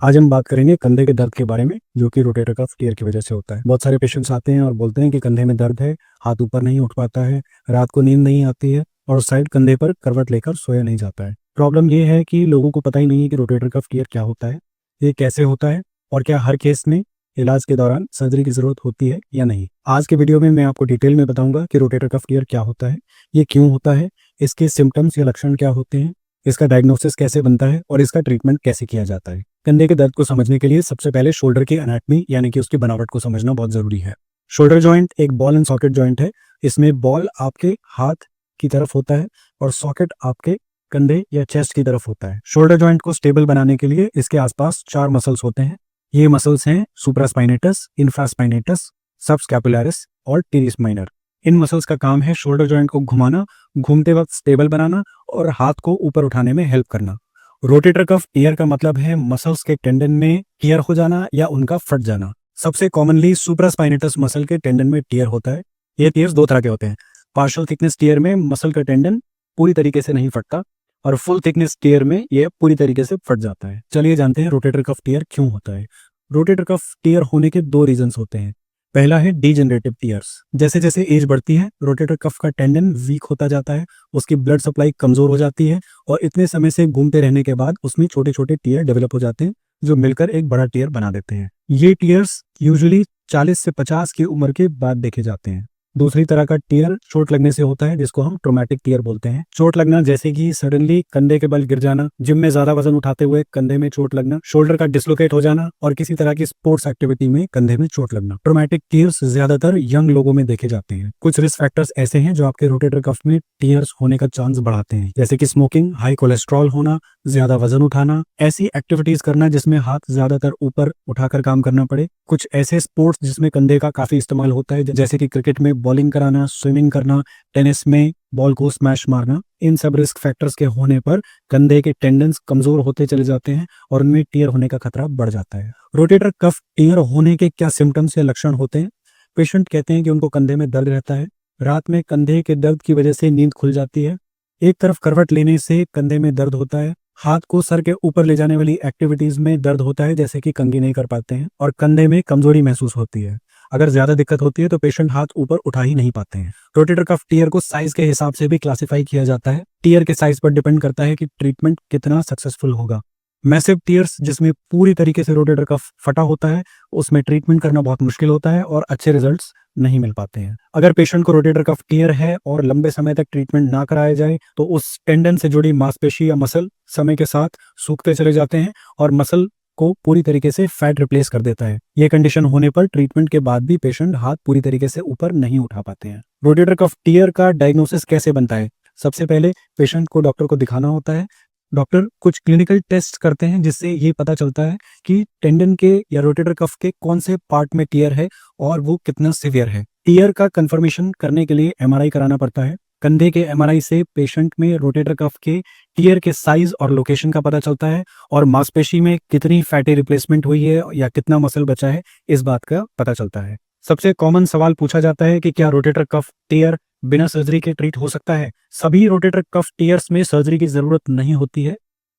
आज हम बात करेंगे कंधे के दर्द के बारे में, जो कि रोटेटर कफ टियर की वजह से होता है। बहुत सारे पेशेंट्स आते हैं और बोलते हैं कि कंधे में दर्द है, हाथ ऊपर नहीं उठ पाता है, रात को नींद नहीं आती है और साइड कंधे पर करवट लेकर सोया नहीं जाता है। प्रॉब्लम ये है कि लोगों को पता ही नहीं है कि रोटेटर कफ टियर क्या होता है, ये कैसे होता है और क्या हर केस में इलाज के दौरान सर्जरी की जरूरत होती है या नहीं। आज के वीडियो में मैं आपको डिटेल में बताऊंगा कि रोटेटर कफ टियर क्या होता है, ये क्यों होता है, इसके सिम्टम्स या लक्षण क्या होते हैं, इसका डायग्नोसिस कैसे बनता है और इसका ट्रीटमेंट कैसे किया जाता है। कंधे के दर्द को समझने के लिए सबसे पहले शोल्डर की एनाटमी यानी कि उसकी बनावट को समझना बहुत जरूरी है। शोल्डर जॉइंट एक बॉल एंड सॉकेट जॉइंट है। इसमें बॉल आपके हाथ की तरफ होता है और सॉकेट आपके कंधे या चेस्ट की तरफ होता है। शोल्डर जॉइंट को स्टेबल बनाने के लिए इसके आसपास 4 मसल्स होते हैं। ये मसल्स हैं सुप्रास्पाइनेटस, इंफ्रास्पाइनेटस, सबस्कैपुलरिस और टीरिस माइनर। इन मसल्स का काम है शोल्डर जॉइंट को घुमाना, घूमते वक्त स्टेबल बनाना और हाथ को ऊपर उठाने में हेल्प करना। रोटेटर कफ टियर का मतलब है मसल्स के टेंडन में टियर हो जाना या उनका फट जाना। सबसे कॉमनली सुप्रास्पाइनेटस मसल के टेंडन में टियर होता है। ये टियर्स 2 तरह के होते हैं। पार्शियल थिकनेस टियर में मसल का टेंडन पूरी तरीके से नहीं फटता और फुल थिकनेस टियर में यह पूरी तरीके से फट जाता है। चलिए जानते हैं रोटेटर कफ टियर क्यों होता है। रोटेटर कफ टियर होने के 2 रीजंस होते हैं। पहला है डीजेनरेटिव टियर्स। जैसे जैसे एज बढ़ती है रोटेटर कफ का टेंडन वीक होता जाता है, उसकी ब्लड सप्लाई कमजोर हो जाती है और इतने समय से घूमते रहने के बाद उसमें छोटे छोटे टियर डेवलप हो जाते हैं जो मिलकर एक बड़ा टियर बना देते हैं। ये टियर्स यूजुअली 40 से 50 की उम्र के बाद देखे जाते हैं। दूसरी तरह का टियर चोट लगने से होता है, जिसको हम ट्रोमैटिक टियर बोलते हैं। चोट लगना जैसे कि सडनली कंधे के बल गिर जाना, जिम में ज्यादा वजन उठाते हुए कंधे में चोट लगना, शोल्डर का डिसलोकेट हो जाना और किसी तरह की स्पोर्ट्स एक्टिविटी में कंधे में चोट लगना। ट्रोमैटिक टियर्स ज्यादातर यंग लोगों में देखे जाते हैं। कुछ रिस्क फैक्टर्स ऐसे हैं जो आपके रोटेटर कफ में टियर्स होने का चांस बढ़ाते हैं, जैसे कि स्मोकिंग, हाई कोलेस्ट्रॉल होना, ज्यादा वजन उठाना, ऐसी एक्टिविटीज करना जिसमें हाथ ज्यादातर ऊपर उठाकर काम करना पड़े, कुछ ऐसे स्पोर्ट्स जिसमें कंधे का काफी इस्तेमाल होता है, जैसे कि क्रिकेट में बॉलिंग कराना, स्विमिंग करना, टेनिस में बॉल को स्मैश मारना। इन सब रिस्क फैक्टर्स के होने पर कंधे के टेंडन्स कमजोर होते चले जाते हैं और उनमें टियर होने का खतरा बढ़ जाता है। रोटेटर कफ टियर होने के क्या सिम्टम्स या लक्षण होते हैं। पेशेंट कहते हैं कि उनको कंधे में दर्द रहता है, रात में कंधे के दर्द की वजह से नींद खुल जाती है, एक तरफ करवट लेने से कंधे में दर्द होता है, हाथ को सर के ऊपर ले जाने वाली एक्टिविटीज में दर्द होता है जैसे कि कंघी नहीं कर पाते हैं और कंधे में कमजोरी महसूस होती है। अगर ज्यादा दिक्कत होती है तो पेशेंट हाथ ऊपर उठा ही नहीं पाते हैं। रोटेटर कफ टियर को साइज के हिसाब से भी क्लासिफाई किया जाता है। टियर के साइज पर डिपेंड करता है कि ट्रीटमेंट कितना सक्सेसफुल होगा। मैसिव टियर्स जिसमें पूरी तरीके से रोटेटर कफ फटा होता है, उसमें ट्रीटमेंट करना बहुत मुश्किल होता है और अच्छे रिजल्ट्स नहीं मिल पाते हैं। अगर पेशेंट को रोटेटर कफ टियर है और लंबे समय तक ट्रीटमेंट ना कराया जाए तो उस टेंडन से जुड़ी मांसपेशी या मसल समय के साथ सूखते चले जाते हैं और मसल को पूरी तरीके से फैट रिप्लेस कर देता है। ये कंडीशन होने पर ट्रीटमेंट के बाद भी पेशेंट हाथ पूरी तरीके से ऊपर नहीं उठा पाते हैं। रोटेटर कफ टियर का डायग्नोसिस कैसे बनता है। सबसे पहले पेशेंट को डॉक्टर को दिखाना होता है। डॉक्टर कुछ क्लिनिकल टेस्ट करते हैं जिससे ये पता चलता है कि टेंडन के या रोटेटर कफ के कौन से पार्ट में टियर है और वो कितना सीवियर है। टियर का कंफर्मेशन करने के लिए एमआरआई कराना पड़ता है। कंधे के एमआरआई से पेशेंट में रोटेटर कफ के टियर के साइज और लोकेशन का पता चलता है और मांसपेशी में कितनी फैटी रिप्लेसमेंट हुई है या कितना मसल बचा है, इस बात का पता चलता है। सबसे कॉमन सवाल पूछा जाता है कि क्या रोटेटर कफ टियर बिना सर्जरी के ट्रीट हो सकता है। सभी रोटेटर कफ टियर्स में सर्जरी की जरूरत नहीं होती है।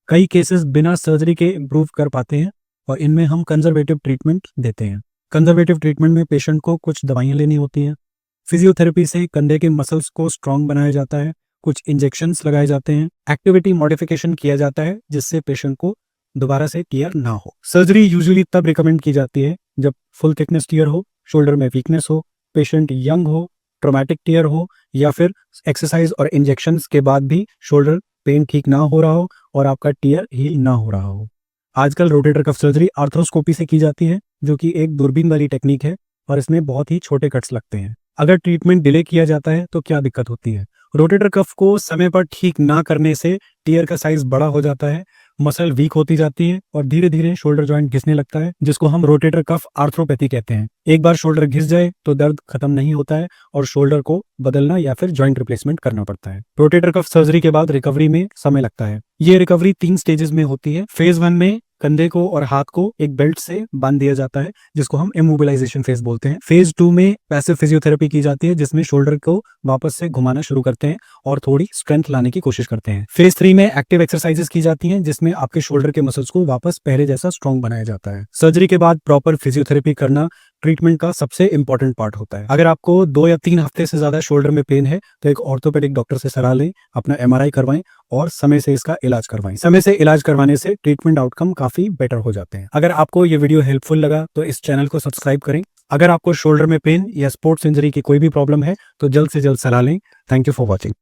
कई केसेस बिना सर्जरी के इम्प्रूव कर पाते हैं और इनमें हम कंजर्वेटिव ट्रीटमेंट देते हैं। कंजर्वेटिव ट्रीटमेंट में पेशेंट को कुछ दवाइयां लेनी होती हैं। फिजियोथेरेपी से कंधे के मसल्स को स्ट्रांग बनाया जाता है, कुछ इंजेक्शंस लगाए जाते हैं, एक्टिविटी मॉडिफिकेशन किया जाता है जिससे पेशेंट को दोबारा से टियर ना हो। सर्जरी यूजुअली तब रिकमेंड की जाती है जब फुल थिकनेस टियर हो, शोल्डर में वीकनेस हो, पेशेंट यंग हो, ट्रोमैटिक टियर हो या फिर एक्सरसाइज और इंजेक्शंस के बाद भी शोल्डर पेन ठीक ना हो रहा हो और आपका टियर हील ना हो रहा हो। आजकल रोटेटर कफ सर्जरी आर्थ्रोस्कोपी से की जाती है, जो कि एक दूरबीन वाली टेक्निक है और इसमें बहुत ही छोटे कट्स लगते हैं। अगर ट्रीटमेंट डिले किया जाता है तो क्या दिक्कत होती है। रोटेटर कफ को समय पर ठीक ना करने से टियर का साइज बड़ा हो जाता है, मसल वीक होती जाती है और धीरे धीरे शोल्डर जॉइंट घिसने लगता है, जिसको हम रोटेटर कफ आर्थ्रोपैथी कहते हैं। एक बार शोल्डर घिस जाए तो दर्द खत्म नहीं होता है और शोल्डर को बदलना या फिर जॉइंट रिप्लेसमेंट करना पड़ता है। रोटेटर कफ सर्जरी के बाद रिकवरी में समय लगता है। ये रिकवरी 3 स्टेजेस में होती है। फेज 1 में कंधे को और हाथ को एक बेल्ट से बांध दिया जाता है, जिसको हम इमोबिलाइजेशन फेज बोलते हैं। फेज 2 में पैसिव फिजियोथेरेपी की जाती है, जिसमें शोल्डर को वापस से घुमाना शुरू करते हैं और थोड़ी स्ट्रेंथ लाने की कोशिश करते हैं। फेज 3 में एक्टिव एक्सरसाइजेस की जाती हैं, जिसमें आपके शोल्डर के मसल्स को वापस पहले जैसा स्ट्रॉन्ग बनाया जाता है। सर्जरी के बाद प्रॉपर फिजियोथेरेपी करना ट्रीटमेंट का सबसे इंपॉर्टेंट पार्ट होता है। अगर आपको 2 या 3 हफ्ते से ज्यादा शोल्डर में पेन है तो एक ऑर्थोपेडिक डॉक्टर से सलाह लें, अपना MRI करवाएं और समय से इसका इलाज करवाएं। समय से इलाज करवाने से ट्रीटमेंट आउटकम काफी बेटर हो जाते हैं। अगर आपको ये वीडियो हेल्पफुल लगा तो इस चैनल को सब्सक्राइब करें। अगर आपको शोल्डर में पेन या स्पोर्ट्स इंजरी की कोई भी प्रॉब्लम है तो जल्द से जल्द सलाह लें। Thank you for watching.